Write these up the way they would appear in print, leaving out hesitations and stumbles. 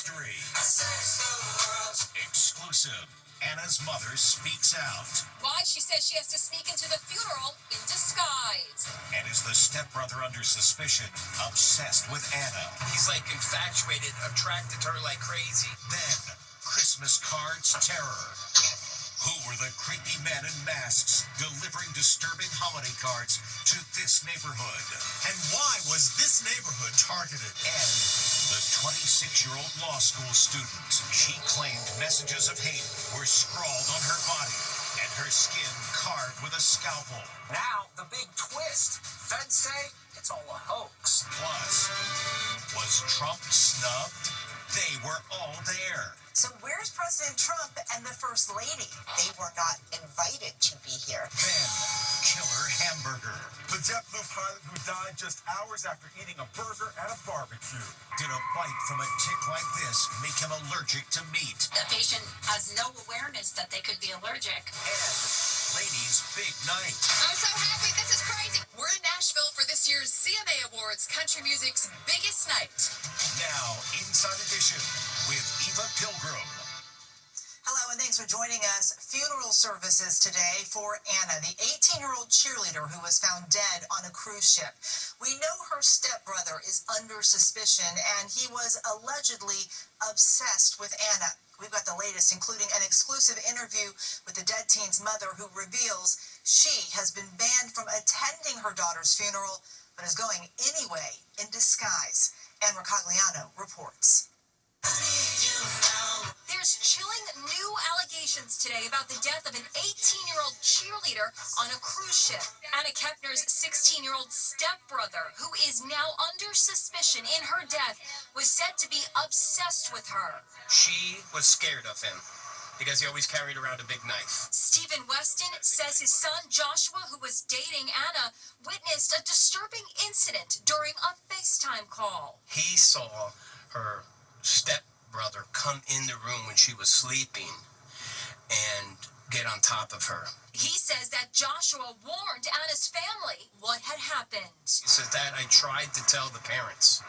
mystery. Exclusive. Anna's mother speaks out. Why she says she has to sneak into the funeral in disguise. And is the stepbrother under suspicion obsessed with Anna? He's like infatuated, attracted to her like crazy. Then, Christmas cards terror. Who were the creepy men in masks delivering disturbing holiday cards to this neighborhood? And why was this neighborhood targeted? And the 26-year-old law school student. She claimed messages of hate were scrawled on her body and her skin carved with a scalpel. Now, the big twist. Feds say it's all a hoax. Plus, was Trump snubbed? They were all there. So where's President Trump and the First Lady? They were not invited to be here. Then, killer hamburger. The JetBlue pilot who died just hours after eating a burger at a barbecue. Did a bite from a tick like this make him allergic to meat? The patient has no awareness that they could be allergic. And ladies' big night. I'm so happy. This is crazy. We're in Nashville for this year's CMA Awards, country music's biggest night. Now, Inside Edition with Eva Pilgrim. Hello, and thanks for joining us. Funeral services today for Anna, the 18-year-old cheerleader who was found dead on a cruise ship. We know her stepbrother is under suspicion, and he was allegedly obsessed with Anna. We've got the latest, including an exclusive interview with the dead teen's mother, who reveals she has been banned from attending her daughter's funeral, but is going anyway in disguise. Ann Mercogliano reports. There's chilling new allegations today about the death of an 18-year-old cheerleader on a cruise ship. Anna Kepner's 16-year-old stepbrother, who is now under suspicion in her death, was said to be obsessed with her. She was scared of him because he always carried around a big knife. Stephen Weston says his son Joshua, who was dating Anna, witnessed a disturbing incident during a FaceTime call. He saw her stepbrother come in the room when she was sleeping and get on top of her. He says that Joshua warned Anna's family what had happened. He says that I tried to tell the parents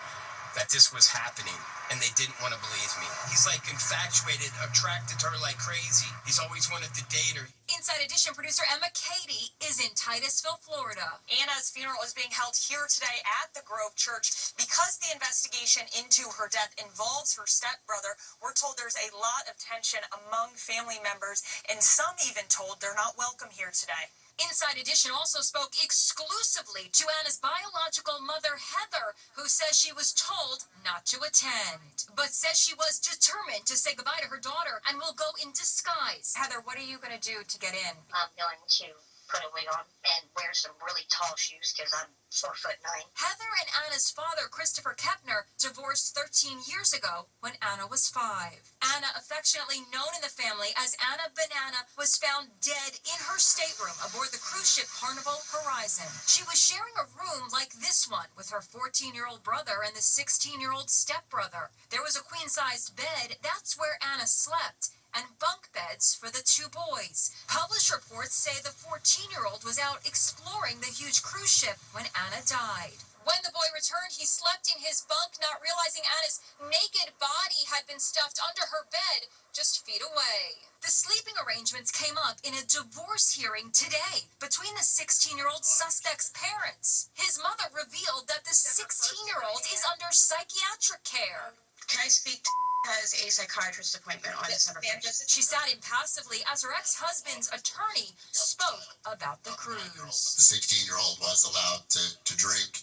that this was happening, and they didn't want to believe me. He's like infatuated, attracted to her like crazy. He's always wanted to date her. Inside Edition producer Emma Cady is in Titusville, Florida. Anna's funeral is being held here today at the Grove Church. Because the investigation into her death involves her stepbrother, we're told there's a lot of tension among family members, and some even told they're not welcome here today. Inside Edition also spoke exclusively to Anna's biological mother, Heather, who says she was told not to attend, but says she was determined to say goodbye to her daughter and will go in disguise. Heather, what are you going to do to get in? I'm going to put a wig on and wear some really tall shoes because I'm 4'9". Heather and Anna's father, Christopher Kepner, divorced 13 years ago when Anna was 5. Anna, affectionately known in the family as Anna Banana, was found dead in her stateroom aboard the cruise ship Carnival Horizon. She was sharing a room like this one with her 14-year-old brother and the 16-year-old stepbrother. There was a queen-sized bed. That's where Anna slept, and bunk beds for the two boys. Published reports say the 14-year-old was out exploring the huge cruise ship when Anna died. When the boy returned, he slept in his bunk, not realizing Anna's naked body had been stuffed under her bed just feet away. The sleeping arrangements came up in a divorce hearing today between the 16-year-old suspect's parents. His mother revealed that the 16-year-old is under psychiatric care. Can I speak to has a psychiatrist appointment on December 1st? She sat impassively as her ex-husband's attorney spoke about the cruise. The 16-year-old was allowed to drink.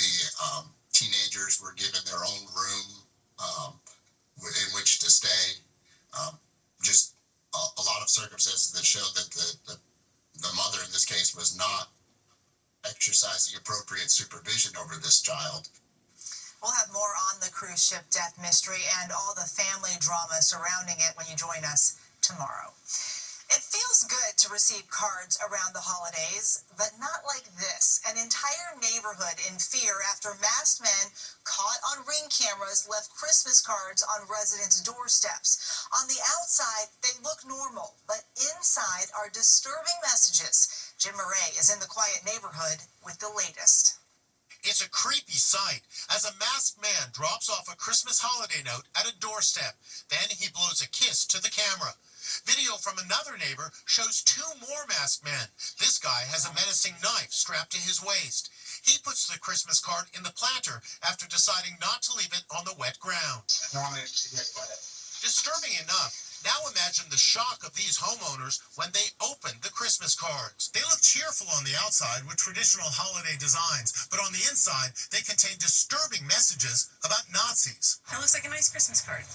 The teenagers were given their own room in which to stay. Just a lot of circumstances that showed that the mother in this case was not exercising appropriate supervision over this child. We'll have more on the cruise ship death mystery and all the family drama surrounding it when you join us tomorrow. It feels good to receive cards around the holidays, but not like this. An entire neighborhood in fear after masked men caught on Ring cameras left Christmas cards on residents' doorsteps. On the outside, they look normal, but inside are disturbing messages. Jim Murray is in the quiet neighborhood with the latest. If It's a creepy sight as a masked man drops off a Christmas holiday note at a doorstep. Then he blows a kiss to the camera. Video from another neighbor shows two more masked men. This guy has a menacing knife strapped to his waist. He puts the Christmas card in the planter after deciding not to leave it on the wet ground. Disturbing enough. Now imagine the shock of these homeowners when they open the Christmas cards. They look cheerful on the outside with traditional holiday designs, but on the inside, they contain disturbing messages about Nazis. It looks like a nice Christmas card.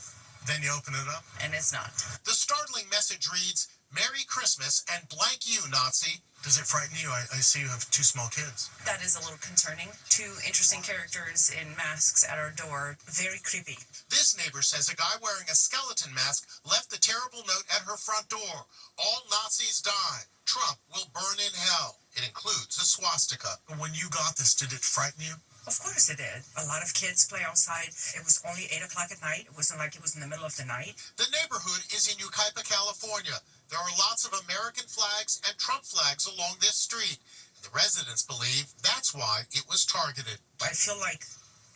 Then you open it up, And it's not. the startling message reads, "Merry Christmas and blank you, Nazi." Does it frighten you? I see you have two small kids. That is a little concerning. Two interesting characters in masks at our door. Very creepy. This neighbor says a guy wearing a skeleton mask left the terrible note at her front door. All Nazis die. Trump will burn in hell. It includes a swastika. When you got this, did it frighten you? Of course it did. A lot of kids play outside. It was only 8 o'clock at night. It wasn't like it was in the middle of the night. The neighborhood is in Yucaipa, California. There are lots of American flags and Trump flags along this street. And the residents believe that's why it was targeted. I feel like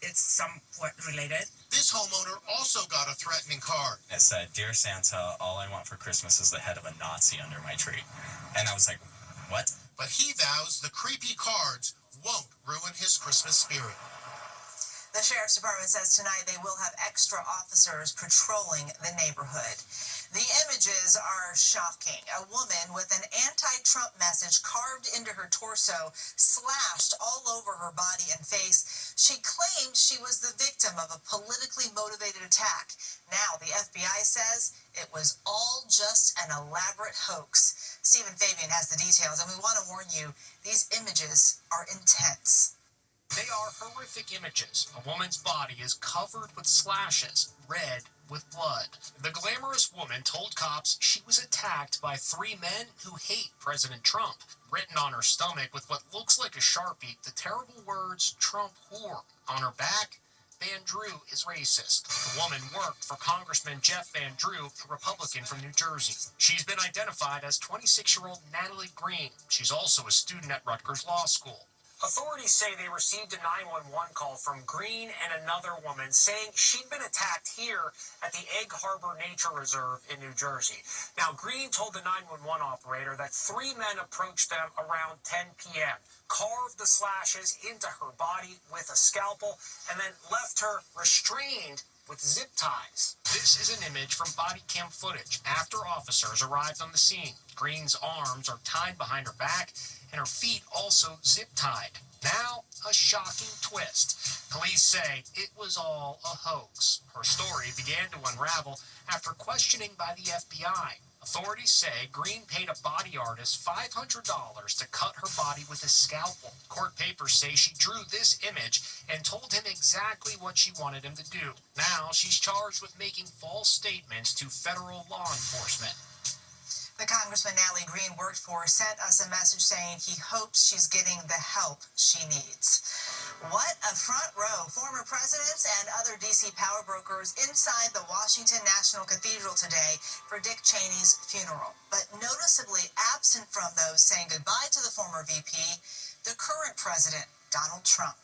it's somewhat related. This homeowner also got a threatening card. It said, "Dear Santa, all I want for Christmas is the head of a Nazi under my tree." And I was like, what? But he vows the creepy cards won't ruin his Christmas spirit. The sheriff's department says tonight they will have extra officers patrolling the neighborhood. The images are shocking. A woman with an anti-Trump message carved into her torso, slashed all over her body and face. She claimed she was the victim of a politically motivated attack. Now the FBI says it was all just an elaborate hoax. Stephen Fabian has the details, and we want to warn you, these images are intense. They are horrific images. A woman's body is covered with slashes, red with blood. The glamorous woman told cops she was attacked by 3 men who hate President Trump. Written on her stomach with what looks like a Sharpie, the terrible words, "Trump whore." On her back, "Van Drew is racist." The woman worked for Congressman Jeff Van Drew, a Republican from New Jersey. She's been identified as 26-year-old Natalie Green. She's also a student at Rutgers Law School. Authorities say they received a 911 call from Green and another woman saying she'd been attacked here at the Egg Harbor Nature Reserve in New Jersey. Now, Green told the 911 operator that 3 men approached them around 10 p.m., carved the slashes into her body with a scalpel, and then left her restrained with zip ties. This is an image from body cam footage after officers arrived on the scene. Green's arms are tied behind her back and her feet also zip-tied. Now, a shocking twist. Police say it was all a hoax. Her story began to unravel after questioning by the FBI. Authorities say Green paid a body artist $500 to cut her body with a scalpel. Court papers say she drew this image and told him exactly what she wanted him to do. Now, she's charged with making false statements to federal law enforcement. The Congressman Natalie Green worked for sent us a message saying he hopes she's getting the help she needs. What a front row. Former presidents and other D.C. power brokers inside the Washington National Cathedral today for Dick Cheney's funeral. But noticeably absent from those saying goodbye to the former VP, the current president, Donald Trump.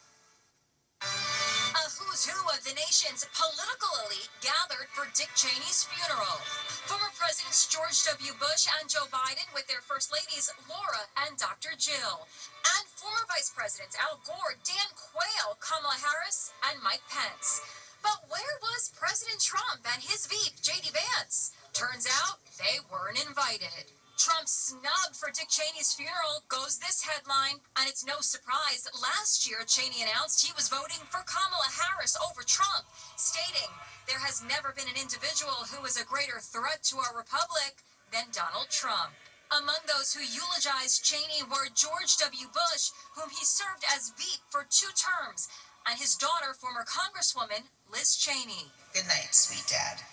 A who's who of the nation's political elite gathered for Dick Cheney's funeral. Former Presidents George W. Bush and Joe Biden with their First Ladies Laura and Dr. Jill. And former Vice Presidents Al Gore, Dan Quayle, Kamala Harris, and Mike Pence. But where was President Trump and his VP, J.D. Vance? Turns out they weren't invited. Trump's snub for Dick Cheney's funeral goes this headline, and it's no surprise. Last year, Cheney announced he was voting for Kamala Harris over Trump, stating, "There has never been an individual who is a greater threat to our republic than Donald Trump." Among those who eulogized Cheney were George W. Bush, whom he served as VP for 2 terms, and his daughter, former Congresswoman Liz Cheney. Good night, sweet dad.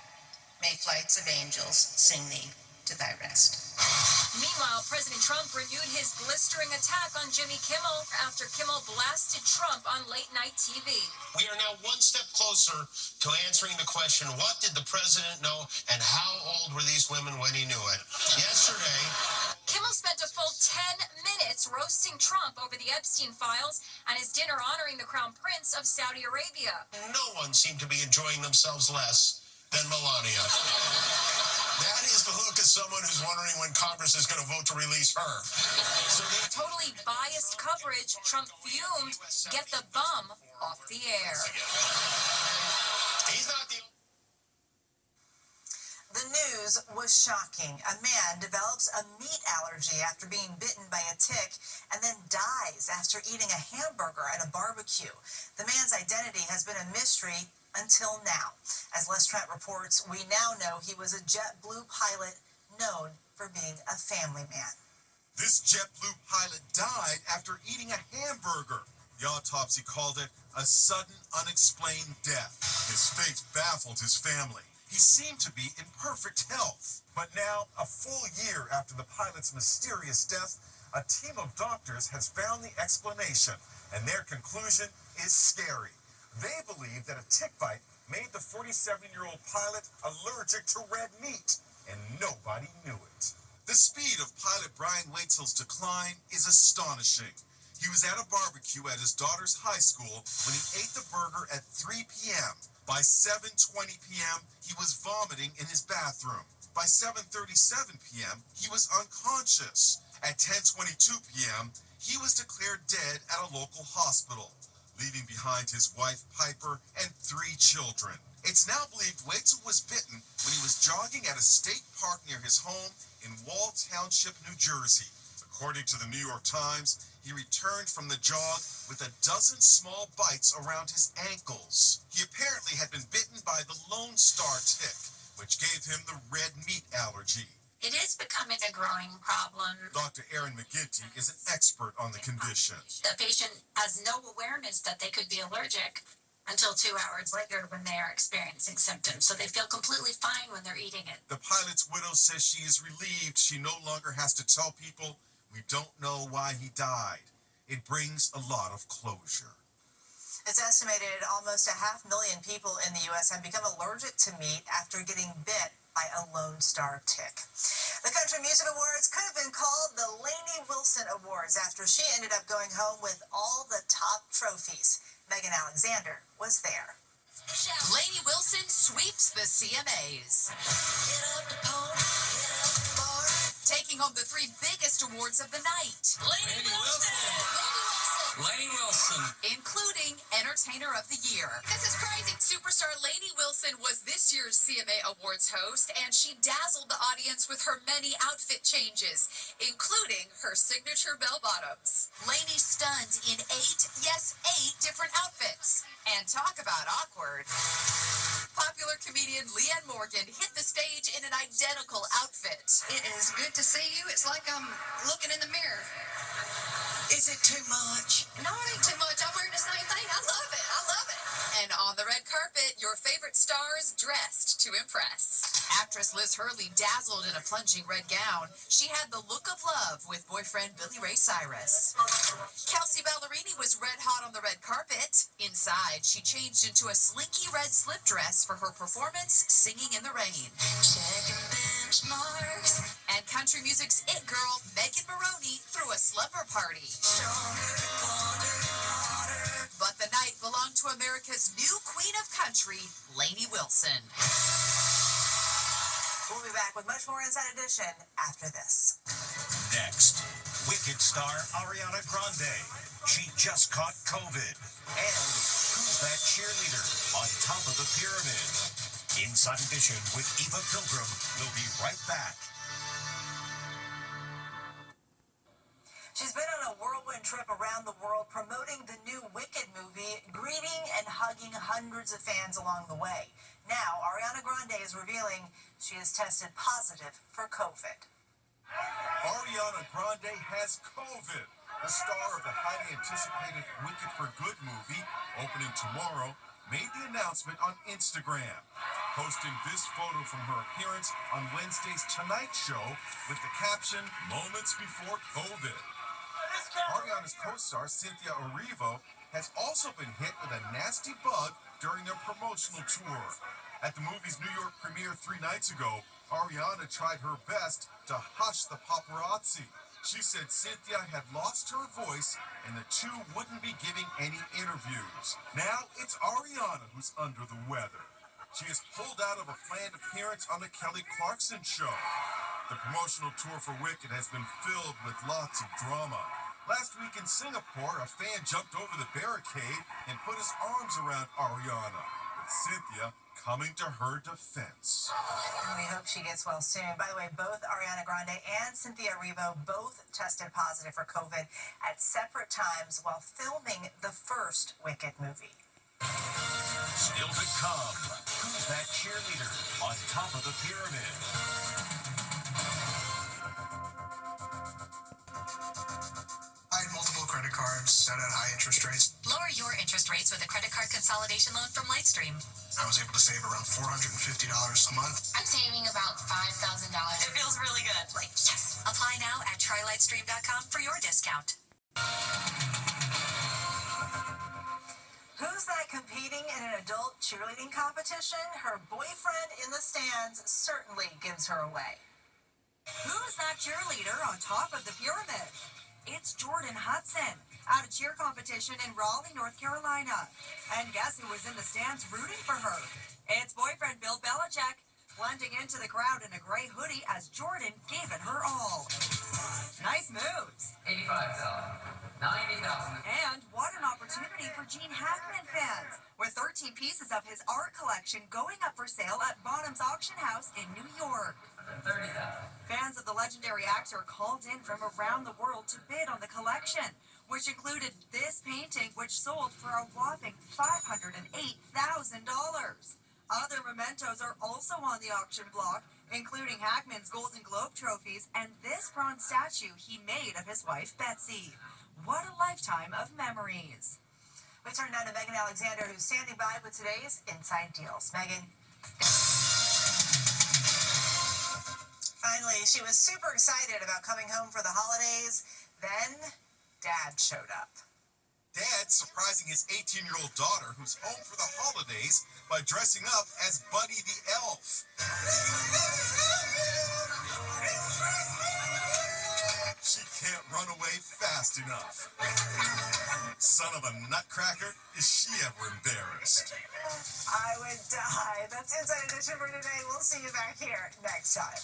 May flights of angels sing thee to thy rest. Meanwhile, President Trump renewed his blistering attack on Jimmy Kimmel after Kimmel blasted Trump on late-night TV. We are now one step closer to answering the question, what did the president know and how old were these women when he knew it? Yesterday, Kimmel spent a full 10 minutes roasting Trump over the Epstein files and his dinner honoring the Crown Prince of Saudi Arabia. No one seemed to be enjoying themselves less than Melania. That is the look of someone who's wondering when Congress is going to vote to release her. So Totally biased coverage. Trump fumed. Get the bum off the air. he's not the... The news was shocking. A man develops a meat allergy after being bitten by a tick and then dies after eating a hamburger at a barbecue. The man's identity has been a mystery until now. As Les Trent reports, we now know he was a JetBlue pilot known for being a family man. This JetBlue pilot died after eating a hamburger. The autopsy called it a sudden, unexplained death. His fate baffled his family. He seemed to be in perfect health. But now, a full year after the pilot's mysterious death, a team of doctors has found the explanation, and their conclusion is scary. They believe that a tick bite made the 47-year-old pilot allergic to red meat, and nobody knew it. The speed of pilot Brian Waitzel's decline is astonishing. He was at a barbecue at his daughter's high school when he ate the burger at 3 p.m. By 7:20 p.m., he was vomiting in his bathroom. By 7:37 p.m., he was unconscious. At 10:22 p.m., he was declared dead at a local hospital, leaving behind his wife, Piper, and 3 children. It's now believed Waitzel was bitten when he was jogging at a state park near his home in Wall Township, New Jersey. According to the New York Times, he returned from the jog with a dozen small bites around his ankles. He apparently had been bitten by the Lone Star tick, which gave him the red meat allergy. It is becoming a growing problem. Dr. Erin McGinty is an expert on the condition. The patient has no awareness that they could be allergic until 2 hours later when they are experiencing symptoms. So they feel completely fine when they're eating it. The pilot's widow says she is relieved she no longer has to tell people, "We don't know why he died." It brings a lot of closure. It's estimated almost 500,000 people in the U.S. have become allergic to meat after getting bit by a Lone Star tick. The Country Music Awards could have been called the Lainey Wilson Awards after she ended up going home with all the top trophies. Megan Alexander was there. Lainey Wilson sweeps the CMAs. Taking home the 3 biggest awards of the night. Lainey Wilson. Lainey Wilson. Including Entertainer of the Year. This is crazy. Superstar Lainey Wilson was this year's CMA Awards host, and she dazzled the audience with her many outfit changes, including her signature bell bottoms. Lainey stunned in 8 different outfits. And talk about awkward. Popular comedian Leanne Morgan hit the stage in an identical outfit. It is good to see you. It's like I'm looking in the mirror. Is it too much? No, it ain't too much. I'm wearing the same thing. I love it. I love it. And on the red carpet, your favorite stars dressed to impress. Actress Liz Hurley dazzled in a plunging red gown. She had the look of love with boyfriend Billy Ray Cyrus. Kelsey Ballerini was red hot on the red carpet. Inside, she changed into a slinky red slip dress for her performance, Singing in the Rain. Checking benchmarks. And country music's it girl, Megan Maroney, threw a slumber party. But the night belonged to America's new queen of country, Lainey Wilson. We'll be back with much more Inside Edition after this. Next, Wicked star Ariana Grande. She just caught COVID. And who's that cheerleader on top of the pyramid? Inside Edition with Eva Pilgrim. We'll be right back. She's been on a whirlwind trip around the world promoting the new Wicked movie, greeting and hugging hundreds of fans along the way. Now, Ariana Grande is revealing she has tested positive for COVID. Ariana Grande has COVID. The star of the highly anticipated Wicked for Good movie, opening tomorrow, made the announcement on Instagram, posting this photo from her appearance on Wednesday's Tonight Show with the caption, "Moments before COVID." Ariana's co-star Cynthia Erivo has also been hit with a nasty bug during their promotional tour. At the movie's New York premiere 3 nights ago, Ariana tried her best to hush the paparazzi. She said Cynthia had lost her voice and the two wouldn't be giving any interviews. Now it's Ariana who's under the weather. She has pulled out of a planned appearance on the Kelly Clarkson Show. The promotional tour for Wicked has been filled with lots of drama. Last week in Singapore, a fan jumped over the barricade and put his arms around Ariana, with Cynthia coming to her defense. And we hope she gets well soon. By the way, both Ariana Grande and Cynthia Erivo both tested positive for COVID at separate times while filming the first Wicked movie. Still to come, who's that cheerleader on top of the pyramid? I had multiple credit cards that had high interest rates. Lower your interest rates with a credit card consolidation loan from Lightstream. I was able to save around $450 a month. I'm saving about $5,000. It feels really good. Like, yes. Apply now at trylightstream.com for your discount. Who's that competing in an adult cheerleading competition? Her boyfriend in the stands certainly gives her away. Who's that cheerleader on top of the pyramid? It's Jordan Hudson at a cheer competition in Raleigh, North Carolina. And guess who was in the stands rooting for her? It's boyfriend Bill Belichick, blending into the crowd in a gray hoodie as Jordan gave it her all. Nice moves. 85,000. 90,000. And what an opportunity for Gene Hackman fans, with 13 pieces of his art collection going up for sale at Bottom's Auction House in New York. 30,000. Fans of the legendary actor called in from around the world to bid on the collection, which included this painting, which sold for a whopping $508,000. Other mementos are also on the auction block, including Hackman's Golden Globe trophies and this bronze statue he made of his wife, Betsy. What a lifetime of memories. We turn now to Megan Alexander, who's standing by with today's Inside Deals. Megan. Finally, she was super excited about coming home for the holidays. Then, Dad showed up. Dad surprising his 18-year-old daughter who's home for the holidays by dressing up as Buddy the Elf. She can't run away fast enough. Son of a nutcracker, is she ever embarrassed? I would die. That's Inside Edition for today. We'll see you back here next time.